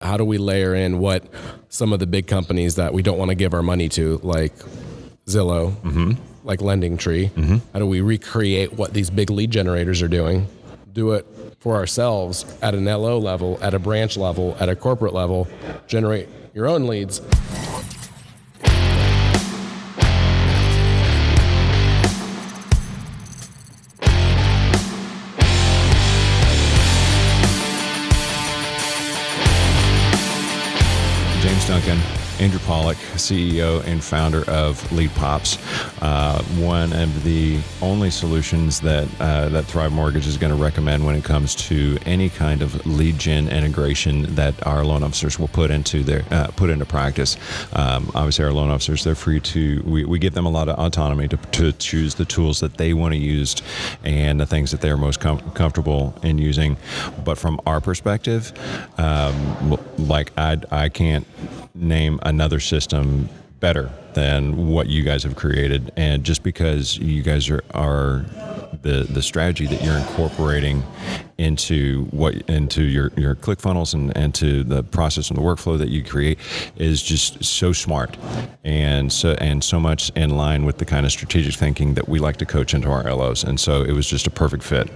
How do we layer in what some of the big companies that we don't want to give our money to, like Zillow, like Lending Tree, how do we recreate what these big lead generators are doing, do it for ourselves at an LO level, at a branch level, at a corporate level, generate your own leads. Duncan, Andrew Pawlak, CEO and founder of Leadpops, one of the only solutions that Thrive Mortgage is going to recommend when it comes to any kind of lead gen integration that our loan officers will put into practice. Obviously, our loan officers, they're free to. We give them a lot of autonomy to choose the tools that they want to use and the things that they're most comfortable in using. But from our perspective, I can't name another system better than what you guys have created. And just because you guys are the strategy that you're incorporating into your ClickFunnels and to the process and the workflow that you create is just so smart and so much in line with the kind of strategic thinking that we like to coach into our LOs. And so it was just a perfect fit.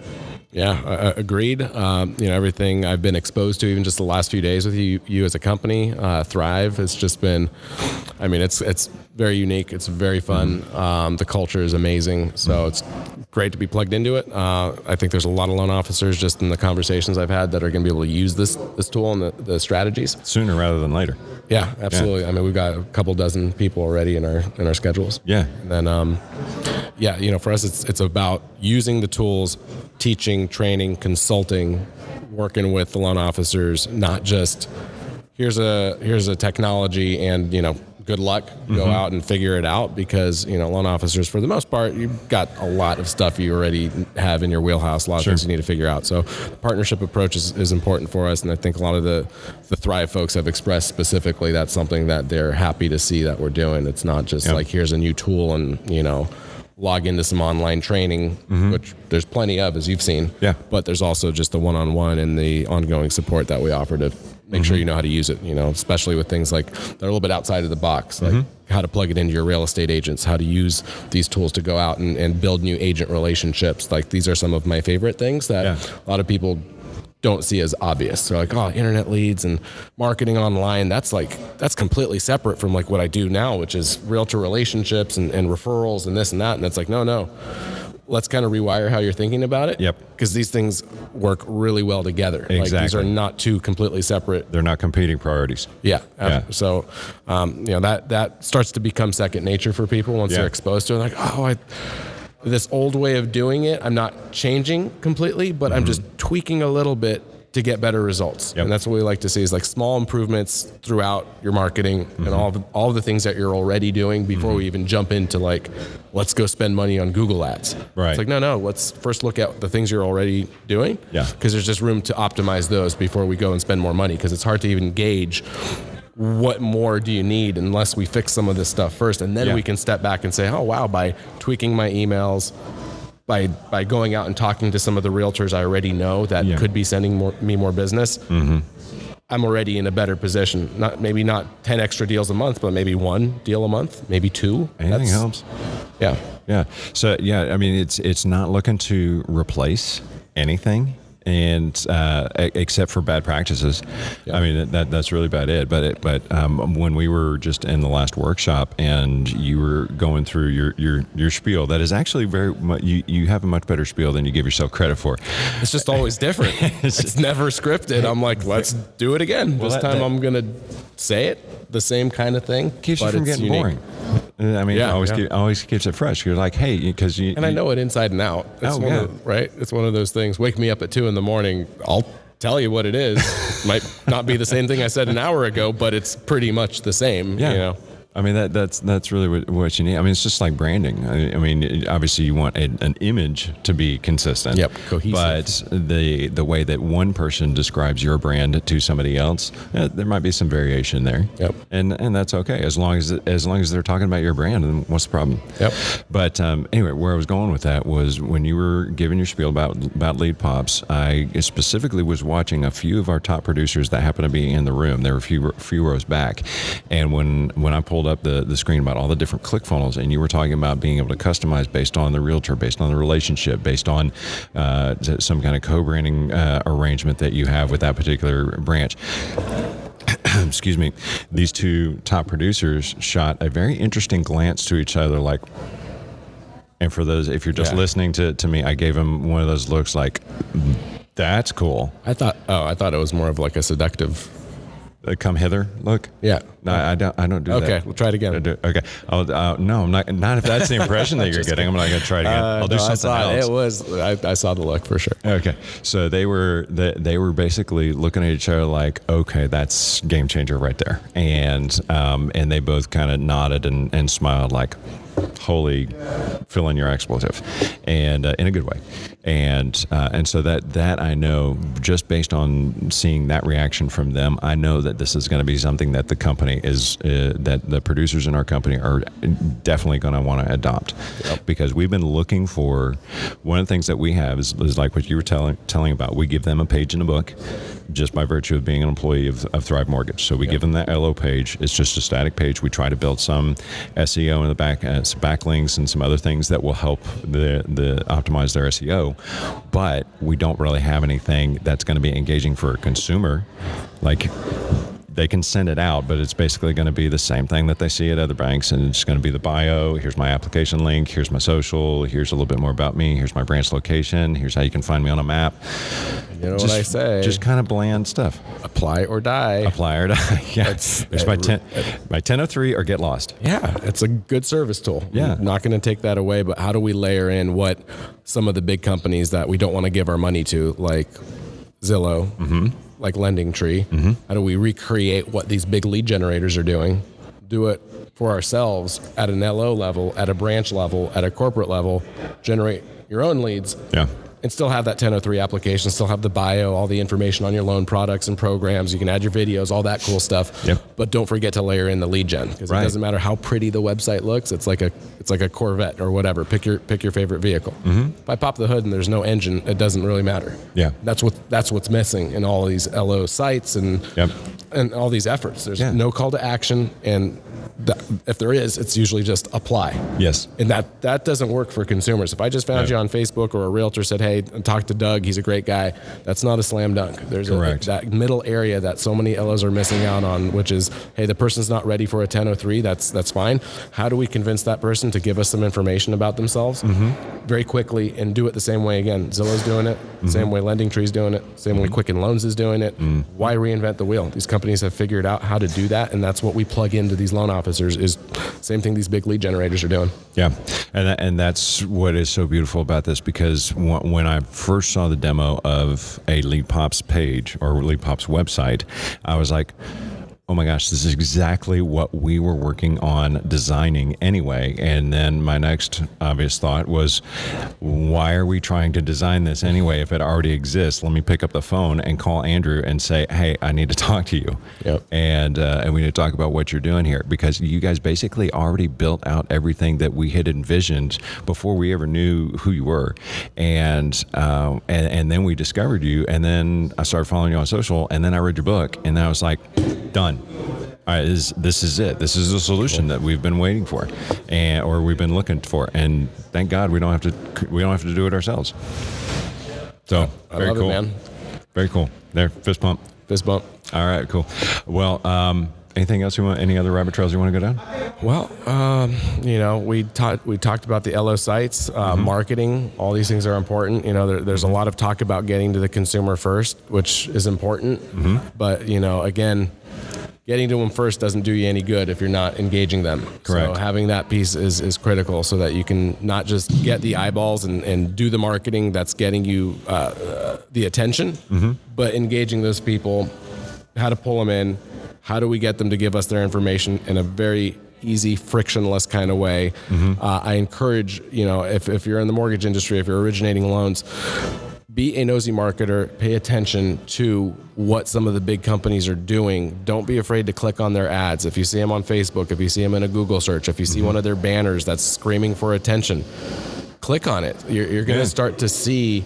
Yeah, agreed. Everything I've been exposed to, even just the last few days with you as a company, Thrive, has just been, it's very unique. It's very fun. The culture is amazing. So it's great to be plugged into it. I think there's a lot of loan officers just in the conversations I've had that are going to be able to use this tool and the strategies. Sooner rather than later. Yeah, absolutely. Yeah. We've got a couple dozen people already in our schedules. Yeah. And then, for us, it's about using the tools, teaching, training, consulting, working with the loan officers, not just here's a technology and, good luck, go out and figure it out, because, loan officers, for the most part, you've got a lot of stuff you already have in your wheelhouse, a lot of things you need to figure out. So the partnership approach is important for us. And I think a lot of the Thrive folks have expressed specifically that's something that they're happy to see that we're doing. It's not just like, here's a new tool and, log into some online training, which there's plenty of, as you've seen. Yeah. But there's also just the one-on-one and the ongoing support that we offer to make sure you know how to use it, especially with things like that are a little bit outside of the box, like how to plug it into your real estate agents, how to use these tools to go out and build new agent relationships. Like, these are some of my favorite things that a lot of people don't see as obvious. They're like, oh, internet leads and marketing online, that's completely separate from like what I do now, which is realtor relationships and referrals and this and that. And it's like, no. Let's kind of rewire how you're thinking about it. Yep. Because these things work really well together. Exactly. Like, these are not two completely separate. They're not competing priorities. Yeah. So, that starts to become second nature for people once they're exposed to it. Like, this old way of doing it, I'm not changing completely, but I'm just tweaking a little bit to get better results. Yep. And that's what we like to see, is like small improvements throughout your marketing and all the things that you're already doing before we even jump into like, let's go spend money on Google ads. Right. It's like, no, let's first look at the things you're already doing. Yeah. Because there's just room to optimize those before we go and spend more money, because it's hard to even gauge what more do you need unless we fix some of this stuff first. And then we can step back and say, oh, wow, by tweaking my emails, by going out and talking to some of the realtors I already know that could be sending me more business, I'm already in a better position. Maybe not 10 extra deals a month, but maybe 1 deal a month, maybe 2. Anything helps. Yeah. Yeah. So, it's not looking to replace anything. And except for bad practices, that's really about it. But when we were just in the last workshop and you were going through your spiel, that is actually very much, you have a much better spiel than you give yourself credit for. It's just always different. It's never scripted. I'm like, let's do it again. This time I'm gonna say it the same kind of thing. Keeps you from getting boring. Always keeps it fresh. You're like, hey, because you. And I know it inside and out. Right? It's one of those things. Wake me up at 2 a.m. I'll tell you what it is. Might not be the same thing I said an hour ago, but it's pretty much the same. I mean, that's really what you need. I mean, it's just like branding. I mean, obviously you want an image to be consistent. Yep, cohesive. But the way that one person describes your brand to somebody else, there might be some variation there. Yep. And that's okay as long as they're talking about your brand. Then what's the problem? Yep. But anyway, where I was going with that was when you were giving your spiel about Leadpops, I specifically was watching a few of our top producers that happened to be in the room. There were a few rows back, and when I pulled up the screen about all the different ClickFunnels, and you were talking about being able to customize based on the realtor, based on the relationship, based on some kind of co-branding arrangement that you have with that particular branch. Excuse me. These two top producers shot a very interesting glance to each other, like. And for those, if you're just listening to me, I gave them one of those looks like, "That's cool." I thought it was more of like a seductive. Come hither look. Yeah. No, I don't do that. Okay, we'll try it again. Okay. No, I'm not. Not if that's the impression that you're getting. I'm not going to try it again. I'll do something else. I saw the look for sure. Okay. So they were basically looking at each other like, okay, that's game changer right there, and they both kind of nodded and smiled like, holy, fill in your expletive, and in a good way, and so that I know just based on seeing that reaction from them, I know that this is going to be something that the company is that the producers in our company are definitely going to want to adopt, because we've been looking for one of the things that we have is like what you were telling about. We give them a page in a book, just by virtue of being an employee of Thrive Mortgage. So we give them that LO page. It's just a static page. We try to build some SEO in the back, some backlinks and some other things that will help the optimize their SEO. But we don't really have anything that's going to be engaging for a consumer. Like, they can send it out, but it's basically going to be the same thing that they see at other banks, and it's going to be the bio. Here's my application link. Here's my social. Here's a little bit more about me. Here's my branch location. Here's how you can find me on a map. You know what I say? Just kind of bland stuff. Apply or die. Apply or die. Yeah. There's my 1003 or get lost. Yeah, it's a good service tool. Yeah. I'm not going to take that away, but how do we layer in what some of the big companies that we don't want to give our money to, like Zillow, like LendingTree, how do we recreate what these big lead generators are doing, do it for ourselves at an LO level, at a branch level, at a corporate level, generate your own leads, and still have that 1003 application, still have the bio, all the information on your loan products and programs. You can add your videos, all that cool stuff. But don't forget to layer in the lead gen, because it doesn't matter how pretty the website looks. It's like a Corvette or whatever. Pick your favorite vehicle. If I pop the hood and there's no engine, it doesn't really matter. That's what's missing in all these LO sites and all these efforts. There's no call to action, and if there is, it's usually just apply. Yes. And that doesn't work for consumers. If I just found you on Facebook, or a realtor said, hey, talk to Doug, he's a great guy, that's not a slam dunk. There's that middle area that so many LOs are missing out on, which is, hey, the person's not ready for a 1003, that's fine. How do we convince that person to give us some information about themselves very quickly and do it the same way again? Zillow's doing it, same way LendingTree's doing it, same way Quicken Loans is doing it. Why reinvent the wheel? These companies have figured out how to do that, and that's what we plug into these loan officers, is same thing these big lead generators are doing. Yeah, and that's what is so beautiful about this, because when I first saw the demo of a Leadpops page or Leadpops website, I was like, oh my gosh, this is exactly what we were working on designing anyway. And then my next obvious thought was, why are we trying to design this anyway if it already exists? Let me pick up the phone and call Andrew and say, hey, I need to talk to you. And we need to talk about what you're doing here, because you guys basically already built out everything that we had envisioned before we ever knew who you were. And then we discovered you, and then I started following you on social, and then I read your book, and I was like, done. All right, this is it. This is the solution that we've been waiting for, or we've been looking for, and thank God we don't have to do it ourselves. So very cool, man. Very cool. There, fist bump. Fist bump. All right, cool. Well, anything else you want? Any other rabbit trails you want to go down? Well, we talked about the LO sites, marketing. All these things are important. There's a lot of talk about getting to the consumer first, which is important. But again, getting to them first doesn't do you any good if you're not engaging them. Correct. So having that piece is critical, so that you can not just get the eyeballs and do the marketing that's getting you the attention, but engaging those people, how to pull them in, how do we get them to give us their information in a very easy, frictionless kind of way. I encourage, if you're in the mortgage industry, if you're originating loans, be a nosy marketer, pay attention to what some of the big companies are doing. Don't be afraid to click on their ads. If you see them on Facebook, if you see them in a Google search, if you see one of their banners that's screaming for attention, click on it. You're going to start to see,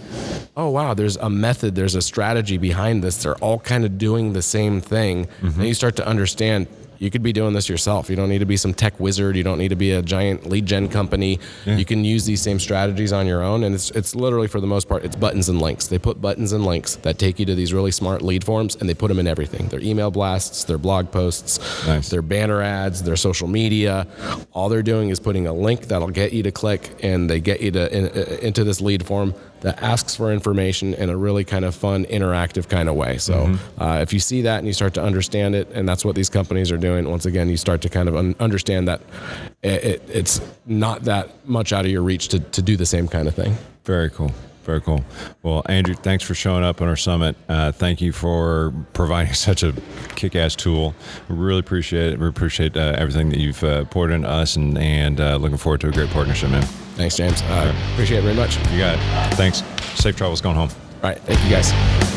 oh, wow, there's a method, there's a strategy behind this. They're all kind of doing the same thing. And you start to understand, you could be doing this yourself. You don't need to be some tech wizard. You don't need to be a giant lead gen company. You can use these same strategies on your own. And it's literally, for the most part, it's buttons and links. They put buttons and links that take you to these really smart lead forms, and they put them in everything. Their email blasts, their blog posts, their banner ads, their social media. All they're doing is putting a link that'll get you to click, and they get you into this lead form that asks for information in a really kind of fun, interactive kind of way. So if you see that and you start to understand it, and that's what these companies are doing, once again, you start to kind of understand that it's not that much out of your reach to do the same kind of thing. Very cool. Very cool. Well, Andrew, thanks for showing up on our summit. Thank you for providing such a kick-ass tool. We really appreciate it. We appreciate everything that you've poured into us, and looking forward to a great partnership, man. Thanks, James. Appreciate it very much. You got it. Thanks. Safe travels going home. All right. Thank you, guys.